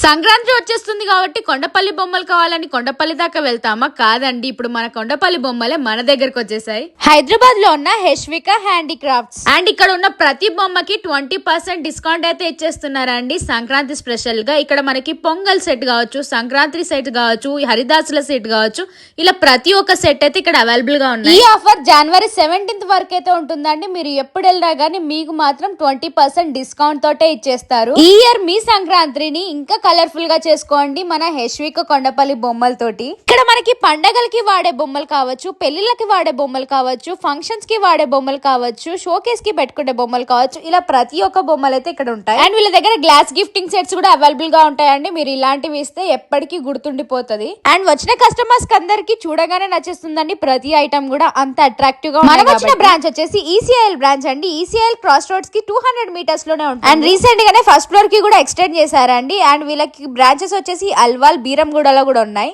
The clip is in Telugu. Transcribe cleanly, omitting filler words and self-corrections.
సంక్రాంతి వచ్చేస్తుంది కాబట్టి కొండపల్లి బొమ్మలు కావాలని కొండపల్లి దాకా వెళ్తామా? కాదండి, ఇప్పుడు మన కొండపల్లి బొమ్మలే మన దగ్గరకు వచ్చేసాయి. హైదరాబాద్ లో ఉన్న హెష్విక హ్యాండీక్రాఫ్ట్స్ అండ్ ఇక్కడ ఉన్న ప్రతి బొమ్మకి 20% డిస్కౌంట్ అయితే ఇచ్చేస్తున్నారండి సంక్రాంతి స్పెషల్ గా. ఇక్కడ మనకి పొంగల్ సెట్ కావచ్చు, సంక్రాంతి సెట్ కావచ్చు, హరిదాసుల సెట్ కావచ్చు, ఇలా ప్రతి ఒక్క సెట్ అయితే ఇక్కడ అవైలబుల్ గా ఉన్నాయి. ఈ ఆఫర్ జనవరి 17th వరకు అయితే ఉంటుందండి. మీరు ఎప్పుడు వెళ్ళినా గానీ మీకు మాత్రం 20% డిస్కౌంట్ తోటే ఇచ్చేస్తారు. ఈ ఇయర్ మీ సంక్రాంతిని ఇంకా కలర్ఫుల్ గా చేసుకోండి మన హెష్విక కొండపల్లి బొమ్మలతోటి. ఇక్కడ మనకి పండగలకి వాడే బొమ్మలు కావచ్చు, పెళ్లిళ్ళకి వాడే బొమ్మలు కావచ్చు, ఫంక్షన్స్ కి వాడే బొమ్మలు కావచ్చు, షోకేస్ కి పెట్టుకునే బొమ్మలు కావచ్చు, ఇలా ప్రతి ఒక్క బొమ్మలు అయితే ఇక్కడ ఉంటాయి. అండ్ వీళ్ళ దగ్గర గ్లాస్ గిఫ్టింగ్ సెట్స్ కూడా అవైలబుల్ గా ఉంటాయండి. మీరు ఇలాంటివి ఇస్తే ఎప్పటికీ గుర్తుండిపోతుంది. అండ్ వచ్చిన కస్టమర్స్ కి అందరికి చూడగానే నచ్చేస్తుందండి. ప్రతి ఐటమ్ కూడా అంత అట్రాక్టివ్ గా మనం వచ్చిన బ్రాంచ్ వచ్చేసి ఈసీఐఎల్ బ్రాంచ్ అండి. ఈసీఐఎల్ క్రాస్ రోడ్స్ కి 200 మీటర్స్ లోనే ఉంటుంది. అండ్ రీసెంట్ గానే ఫస్ట్ ఫ్లోర్ కి కూడా ఎక్స్టెండ్ చేశారండి. అండ్ వీళ్ళకి బ్రాంచెస్ వచ్చేసి అల్వాల్, బీరంగూడలో కూడా ఉన్నాయి.